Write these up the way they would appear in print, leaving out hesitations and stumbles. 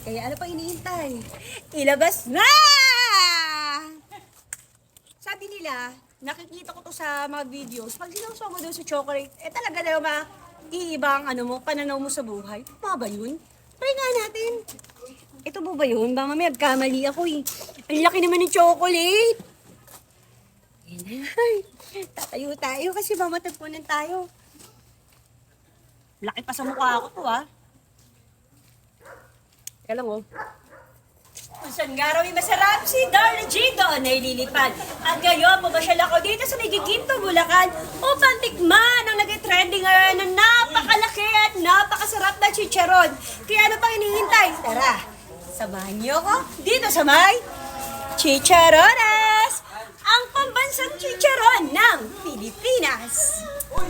Kaya ano pa iniintay? Ilabas na! Sabi nila, nakikita ko to sa mga videos, pag sinawsaw mo doon sa chocolate, talaga na iibang pananaw mo sa buhay. Tama ba yun? Try nga natin. Ito ba yun? Baka mamaya kamali ako eh. Ang laki naman ng chocolate. Ay, tatayo tayo kasi mamatagpunan tayo. Laki pa sa mukha ako to ah. Teka lang oh. Kung saan nga raw masarap si Darla G doon ay lilipad. At ngayon, pumasyal ako dito sa may Giginto, Bulacan upang tikman ang nag-trending ngayon na napakalaki at napakasarap na chicharon. Kaya ano pang hinihintay? Tara, samahan niyo ako dito sa may Chicharonas! Ang pambansang chicharon ng Pilipinas!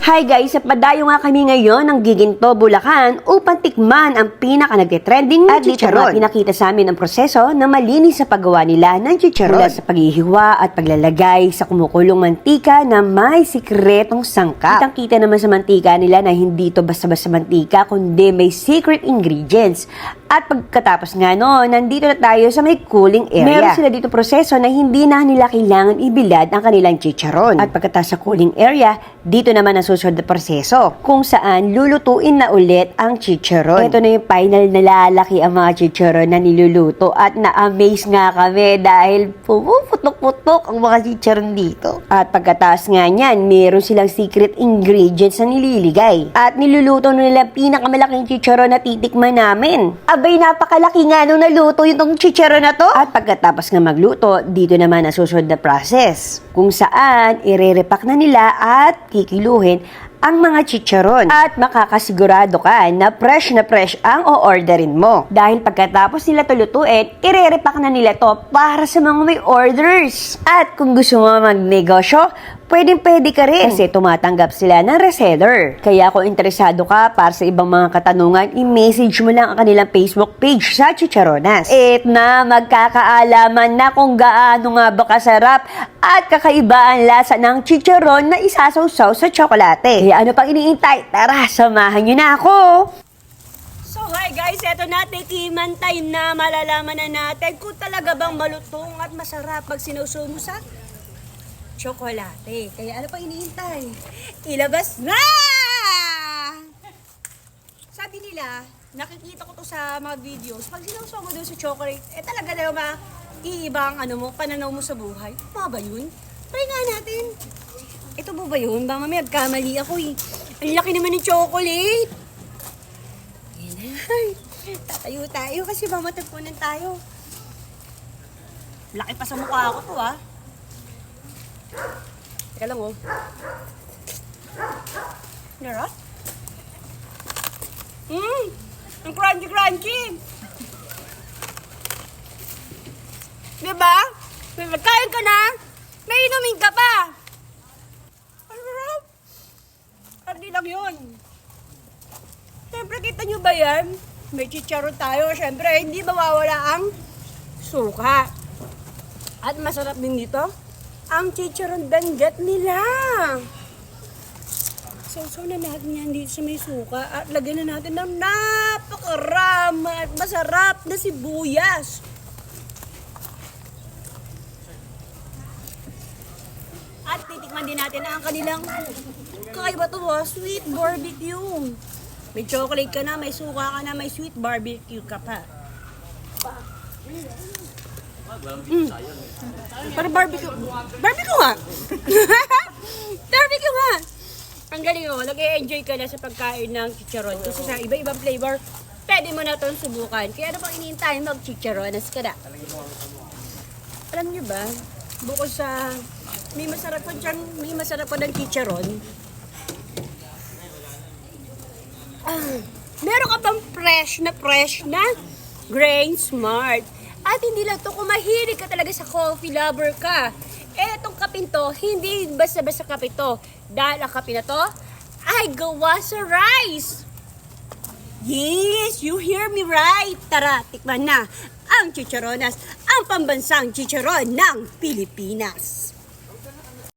Hi guys, padayo nga kami ngayon ng Giginto, Bulacan upang tikman ang pinaka-nagtitrending na chicharon. At pinakita sa amin ang proseso na malinis sa paggawa nila ng chicharon. Mula sa paghihiwa at paglalagay sa kumukulong mantika na may sikretong sangkap. Kitang-kita naman sa mantika nila na hindi ito basta-basta mantika kundi may secret ingredients. At pagkatapos nga noon, nandito na tayo sa may cooling area. Meron sila dito proseso na hindi na nila kailangan ibilad ang kanilang chicharon. At pagkatapos sa cooling area, dito naman ang susunod na proseso kung saan lulutuin na ulit ang chicharon. Ito na yung final na lalaki ang mga chicharon na niluluto at na-amaze nga kami dahil pumuputok-putok ang mga chicharon dito. At pagkatapos nga niyan, meron silang secret ingredients na nililigay. At niluluto na nila pinakamalaking chicharon na titikman namin. Abay, napakalaki nga nung naluto yung chicharon na to. At pagkatapos nga magluto, dito naman ang susunod na process kung saan ire-repack na nila at kikiluhin ang mga chicharon at makakasigurado ka na fresh ang o-orderin mo. Dahil pagkatapos nila tulutuin, ire-repack na nila to para sa mga may orders. At kung gusto mo magnegosyo, pwede ka rin kasi tumatanggap sila ng reseller. Kaya kung interesado ka para sa ibang mga katanungan, i-message mo lang ang kanilang Facebook page sa Chicharonas. At na magkakaalaman na kung gaano nga ba kasarap at kakaiba ang lasa ng chicharon na isasawsaw sa tsokolate. Kaya ano pang iniintay? Tara, samahan nyo na ako! So hi guys, eto na, tikiman time na, malalaman na natin kung talaga bang malutong at masarap pag sinawsaw mo sa tsokolate. Kaya ano pa iniintay? Ilabas na! Sabi nila, nakikita ko to sa mga videos, pag sinawsaw mo doon sa chocolate, talaga na iibang pananaw mo sa buhay. Tama ba yun? Try nga natin. Ito ba yun? Baka mamaya kamali ako eh. Ang laki naman ng chocolate. Ay, tatayo tayo kasi mamatagpunan tayo. Laki pa sa mukha ako to ah. Teka lang oh. Nara? Ang crunchy. Diba? May magkain ka na, may inumin ka pa. Ang sarap. Hindi lang yun. Siyempre, kita nyo ba yan? May chicharon tayo. Siyempre, hindi mawawala ang suka. At masarap din dito ang chicharon danggit nila. So na natin yan dito sa may suka at lagyan na natin ng napakarama at masarap na sibuyas. At titikman din natin ang kanilang kakaiba to, sweet barbecue. May chocolate ka na, may suka ka na, may sweet barbecue ka pa. Para barbecue. Barbecue nga! Barbecue nga! Ang galing mo, nag-e-enjoy ka na sa pagkain ng chicharon. Kasi sa iba-ibang flavor, pwede mo na itong subukan. Kaya ano pang iniintay, mag-chicharonas ka na. Alam niyo ba, bukod sa may masarap pa ng chicharon, meron ka bang fresh na Grain Smart. At hindi lang to, kung mahilig ka talaga sa coffee lover ka, etong kapin to, hindi basta-basta kape to. Dahil ang kape na to ay gawa sa rice. Yes, you hear me right. Tara, tikman na ang Chicharonas, ang pambansang chicharon ng Pilipinas.